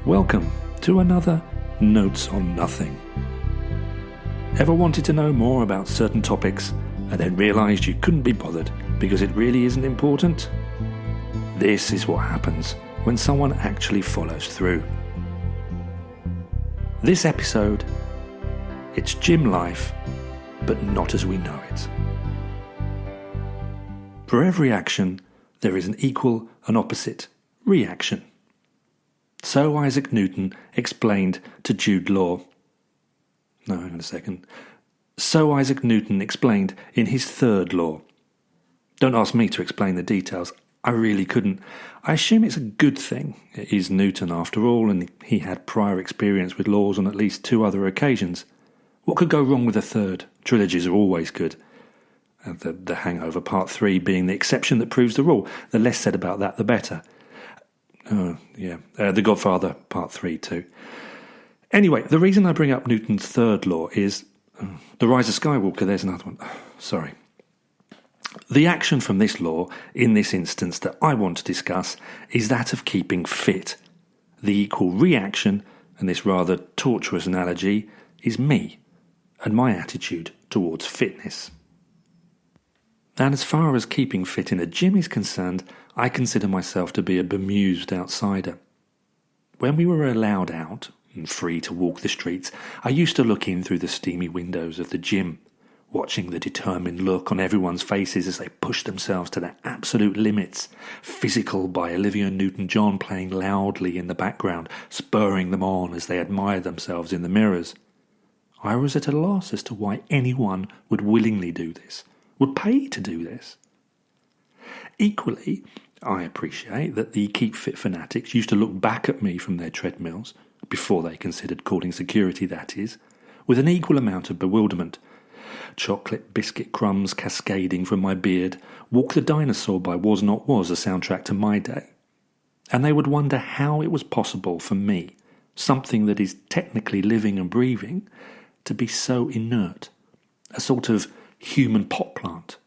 Welcome to another Notes on Nothing. Ever wanted to know more about certain topics and then realised you couldn't be bothered because it really isn't important? This is what happens when someone actually follows through. This episode, it's gym life, but not as we know it. For every action, there is an equal and opposite reaction. So Isaac Newton explained to Jude Law. No, hang on a second. So Isaac Newton explained in his third law. Don't ask me to explain the details. I really couldn't. I assume it's a good thing. It is Newton after all, and he had prior experience with laws on at least 2 other occasions. What could go wrong with a third? Trilogies are always good. The Hangover Part 3 being the exception that proves the rule. The less said about that, the better. The Godfather Part 3 too. Anyway, the reason I bring up Newton's third law is the Rise of Skywalker. There's another one. Sorry. The action from this law, in this instance that I want to discuss, is that of keeping fit. The equal reaction, and this rather tortuous analogy, is me and my attitude towards fitness. And as far as keeping fit in a gym is concerned, I consider myself to be a bemused outsider. When we were allowed out and free to walk the streets, I used to look in through the steamy windows of the gym, watching the determined look on everyone's faces as they pushed themselves to their absolute limits. Physical by Olivia Newton-John playing loudly in the background, spurring them on as they admired themselves in the mirrors. I was at a loss as to why anyone would willingly do this, would pay to do this. Equally, I appreciate that the keep fit fanatics used to look back at me from their treadmills, before they considered calling security that is, with an equal amount of bewilderment. Chocolate biscuit crumbs cascading from my beard, Walk the Dinosaur by Was Not Was, a soundtrack to my day. And they would wonder how it was possible for me, something that is technically living and breathing, to be so inert, a sort of human pot plant.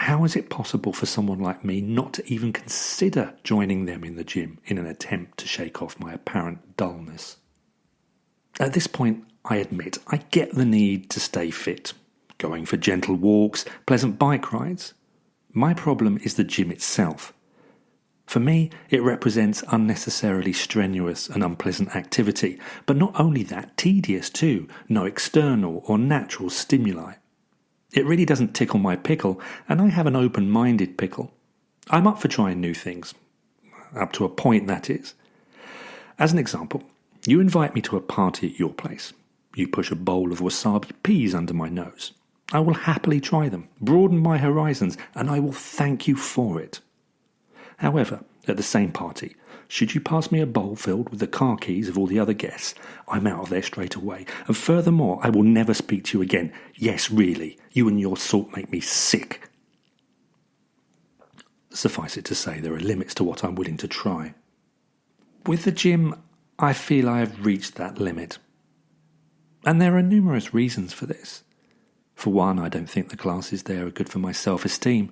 How is it possible for someone like me not to even consider joining them in the gym in an attempt to shake off my apparent dullness? At this point, I admit I get the need to stay fit, going for gentle walks, pleasant bike rides. My problem is the gym itself. For me, it represents unnecessarily strenuous and unpleasant activity, but not only that, tedious too, no external or natural stimuli. It really doesn't tickle my pickle, and I have an open-minded pickle. I'm up for trying new things. Up to a point, that is. As an example, you invite me to a party at your place. You push a bowl of wasabi peas under my nose. I will happily try them, broaden my horizons, and I will thank you for it. However, at the same party, should you pass me a bowl filled with the car keys of all the other guests, I'm out of there straight away. And furthermore, I will never speak to you again. Yes, really, you and your sort make me sick. Suffice it to say, there are limits to what I'm willing to try. With the gym, I feel I have reached that limit. And there are numerous reasons for this. For one, I don't think the classes there are good for my self-esteem.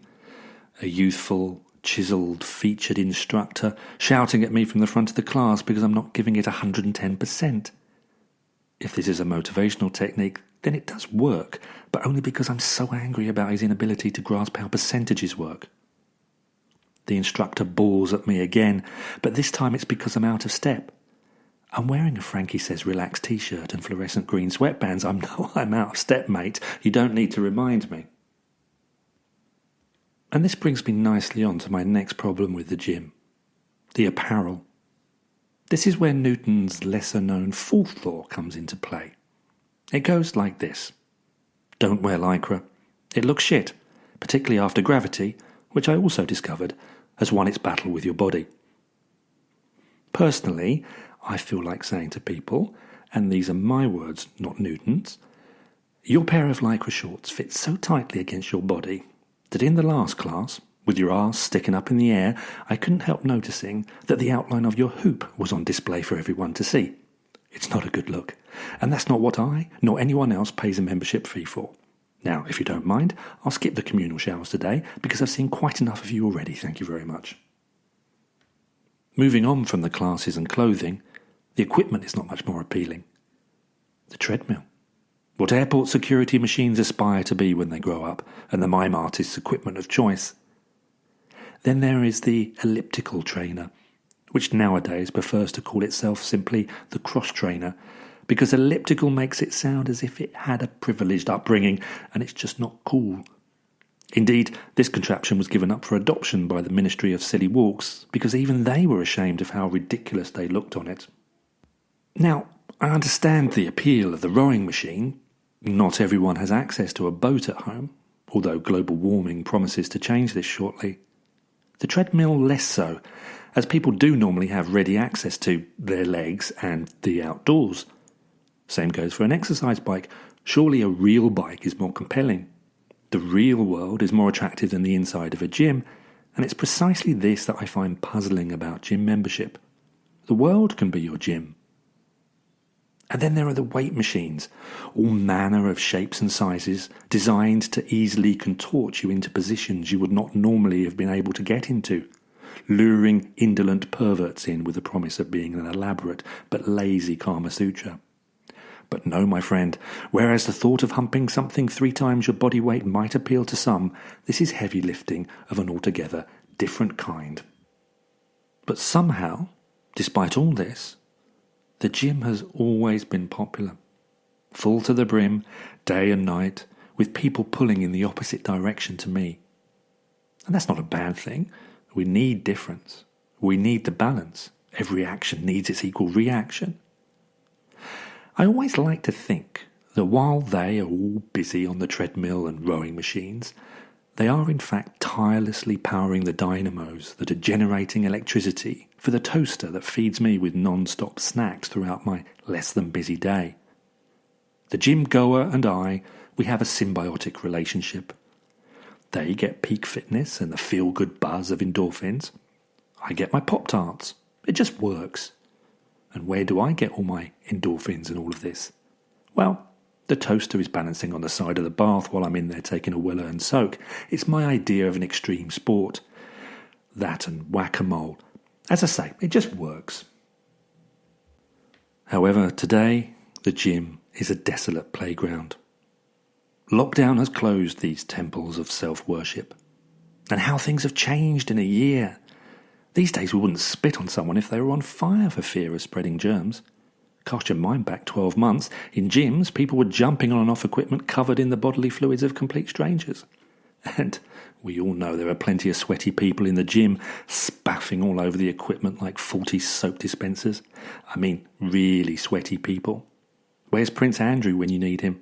A youthful, chiselled, featured instructor shouting at me from the front of the class because I'm not giving it 110%. If this is a motivational technique, then it does work, but only because I'm so angry about his inability to grasp how percentages work. The instructor bawls at me again, but this time it's because I'm out of step. I'm wearing a Frankie Says Relax t-shirt and fluorescent green sweatbands. I'm out of step, mate. You don't need to remind me. And this brings me nicely on to my next problem with the gym, the apparel. This is where Newton's lesser-known 4th law comes into play. It goes like this. Don't wear lycra. It looks shit, particularly after gravity, which I also discovered has won its battle with your body. Personally, I feel like saying to people, and these are my words, not Newton's, your pair of lycra shorts fit so tightly against your body that in the last class, with your arse sticking up in the air, I couldn't help noticing that the outline of your hoop was on display for everyone to see. It's not a good look, and that's not what I, nor anyone else, pays a membership fee for. Now, if you don't mind, I'll skip the communal showers today, because I've seen quite enough of you already, thank you very much. Moving on from the classes and clothing, The equipment is not much more appealing. The treadmill. What airport security machines aspire to be when they grow up, and the mime artist's equipment of choice. Then there is the elliptical trainer, which nowadays prefers to call itself simply the cross trainer, because elliptical makes it sound as if it had a privileged upbringing, and it's just not cool. Indeed, this contraption was given up for adoption by the Ministry of Silly Walks, because even they were ashamed of how ridiculous they looked on it. Now, I understand the appeal of the rowing machine. Not everyone has access to a boat at home, although global warming promises to change this shortly. The treadmill less so, as people do normally have ready access to their legs and the outdoors. Same goes for an exercise bike. Surely a real bike is more compelling. The real world is more attractive than the inside of a gym, and it's precisely this that I find puzzling about gym membership. The world can be your gym. And then there are the weight machines, all manner of shapes and sizes, designed to easily contort you into positions you would not normally have been able to get into, luring indolent perverts in with the promise of being an elaborate but lazy Kama Sutra. But no, my friend, whereas the thought of humping something 3 times your body weight might appeal to some, this is heavy lifting of an altogether different kind. But somehow, despite all this, the gym has always been popular. Full to the brim, day and night, with people pulling in the opposite direction to me. And that's not a bad thing. We need difference. We need the balance. Every action needs its equal reaction. I always like to think that while they are all busy on the treadmill and rowing machines, they are in fact tirelessly powering the dynamos that are generating electricity for the toaster that feeds me with non-stop snacks throughout my less than busy day. The gym goer and I, we have a symbiotic relationship. They get peak fitness and the feel-good buzz of endorphins. I get my Pop-Tarts. It just works. And where do I get all my endorphins and all of this? Well, the toaster is balancing on the side of the bath while I'm in there taking a well-earned soak. It's my idea of an extreme sport. That and whack-a-mole. As I say, it just works. However, today, the gym is a desolate playground. Lockdown has closed these temples of self-worship. And how things have changed in a year. These days we wouldn't spit on someone if they were on fire for fear of spreading germs. Cast your mind back 12 months, in gyms people were jumping on and off equipment covered in the bodily fluids of complete strangers. And we all know there are plenty of sweaty people in the gym spaffing all over the equipment like faulty soap dispensers. I mean, really sweaty people. Where's Prince Andrew when you need him?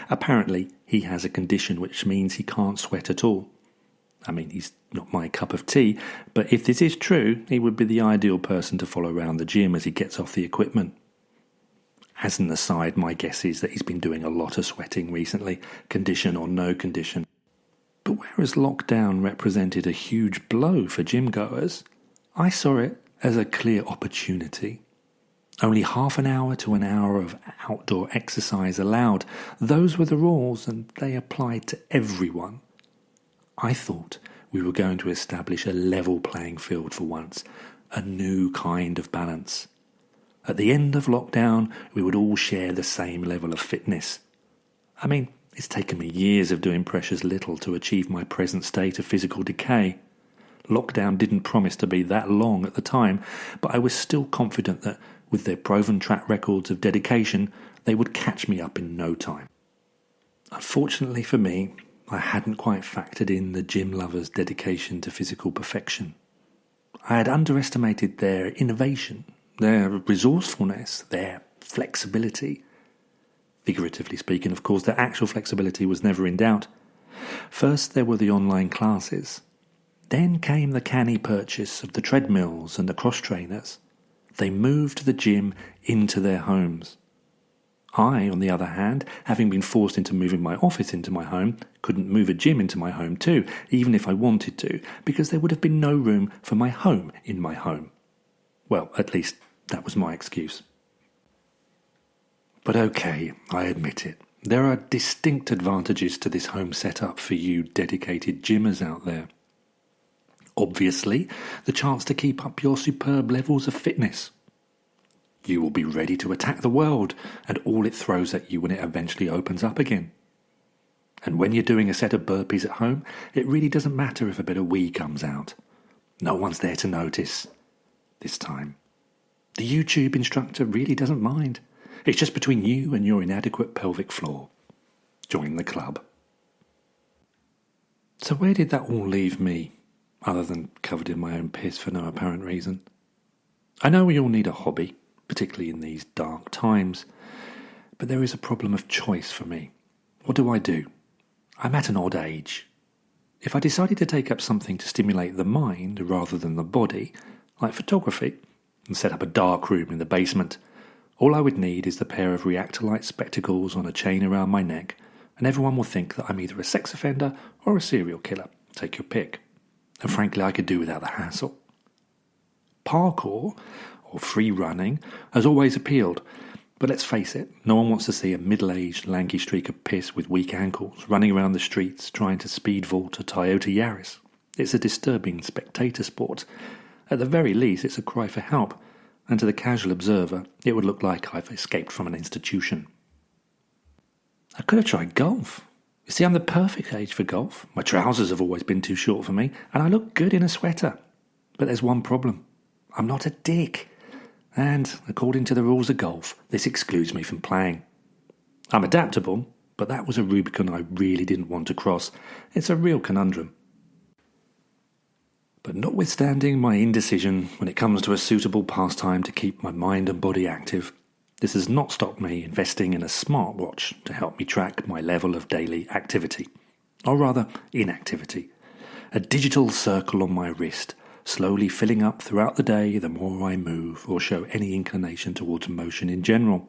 Apparently, he has a condition which means he can't sweat at all. I mean, he's not my cup of tea, but if this is true, he would be the ideal person to follow around the gym as he gets off the equipment. As an aside, my guess is that he's been doing a lot of sweating recently, condition or no condition. But whereas lockdown represented a huge blow for gym goers, I saw it as a clear opportunity. Only half an hour to an hour of outdoor exercise allowed. Those were the rules, and they applied to everyone. I thought we were going to establish a level playing field for once, a new kind of balance. At the end of lockdown, we would all share the same level of fitness. I mean, it's taken me years of doing precious little to achieve my present state of physical decay. Lockdown didn't promise to be that long at the time, but I was still confident that, with their proven track records of dedication, they would catch me up in no time. Unfortunately for me, I hadn't quite factored in the gym lovers' dedication to physical perfection. I had underestimated their innovation, their resourcefulness, their flexibility. Figuratively speaking, of course, their actual flexibility was never in doubt. First there were the online classes. Then came the canny purchase of the treadmills and the cross-trainers. They moved the gym into their homes. I, on the other hand, having been forced into moving my office into my home, couldn't move a gym into my home too, even if I wanted to, because there would have been no room for my home in my home. Well, at least that was my excuse. But okay, I admit it. There are distinct advantages to this home setup for you dedicated gymmers out there. Obviously, the chance to keep up your superb levels of fitness. You will be ready to attack the world and all it throws at you when it eventually opens up again. And when you're doing a set of burpees at home, it really doesn't matter if a bit of wee comes out. No one's there to notice. This time. The YouTube instructor really doesn't mind. It's just between you and your inadequate pelvic floor. Join the club. So where did that all leave me, other than covered in my own piss for no apparent reason? I know we all need a hobby, particularly in these dark times, but there is a problem of choice for me. What do? I'm at an odd age. If I decided to take up something to stimulate the mind rather than the body, like photography, and set up a dark room in the basement, all I would need is the pair of reactor light spectacles on a chain around my neck, and everyone will think that I'm either a sex offender or a serial killer. Take your pick. And frankly, I could do without the hassle. Parkour, or free running, has always appealed. But let's face it, no one wants to see a middle-aged, lanky streak of piss with weak ankles running around the streets trying to speed vault a Toyota Yaris. It's a disturbing spectator sport. At the very least, it's a cry for help, and to the casual observer, it would look like I've escaped from an institution. I could have tried golf. You see, I'm the perfect age for golf. My trousers have always been too short for me, and I look good in a sweater. But there's one problem. I'm not a dick. And, according to the rules of golf, this excludes me from playing. I'm adaptable, but that was a Rubicon I really didn't want to cross. It's a real conundrum. But notwithstanding my indecision when it comes to a suitable pastime to keep my mind and body active, this has not stopped me investing in a smartwatch to help me track my level of daily activity. Or rather, inactivity. A digital circle on my wrist, slowly filling up throughout the day the more I move or show any inclination towards motion in general.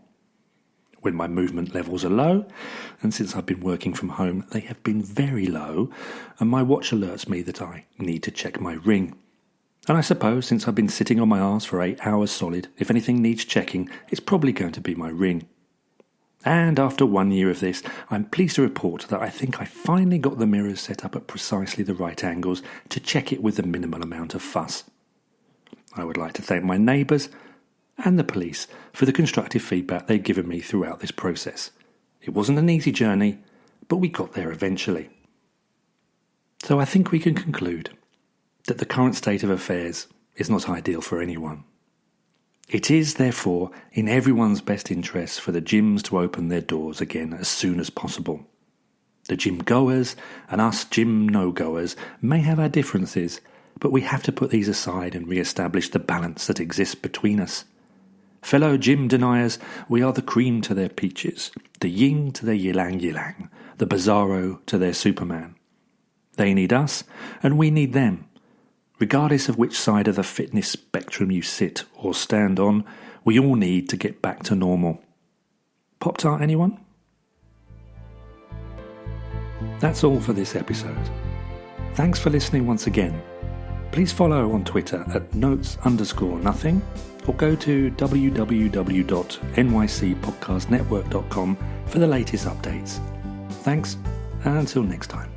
When my movement levels are low, and since I've been working from home, they have been very low, and my watch alerts me that I need to check my ring. And I suppose since I've been sitting on my arse for 8 hours solid, if anything needs checking, it's probably going to be my ring. And after 1 year of this, I'm pleased to report that I think I finally got the mirrors set up at precisely the right angles to check it with the minimal amount of fuss. I would like to thank my neighbours and the police for the constructive feedback they've given me throughout this process. It wasn't an easy journey, but we got there eventually. So I think we can conclude that the current state of affairs is not ideal for anyone. It is, therefore, in everyone's best interest for the gyms to open their doors again as soon as possible. The gym goers and us gym no-goers may have our differences, but we have to put these aside and re-establish the balance that exists between us. Fellow gym deniers, we are the cream to their peaches, the yin to their yilang, the bizarro to their Superman. They need us, and we need them. Regardless of which side of the fitness spectrum you sit or stand on, we all need to get back to normal. Pop-Tart, anyone? That's all for this episode. Thanks for listening once again. Please follow on Twitter at notes_nothing or go to www.nycpodcastnetwork.com for the latest updates. Thanks, and until next time.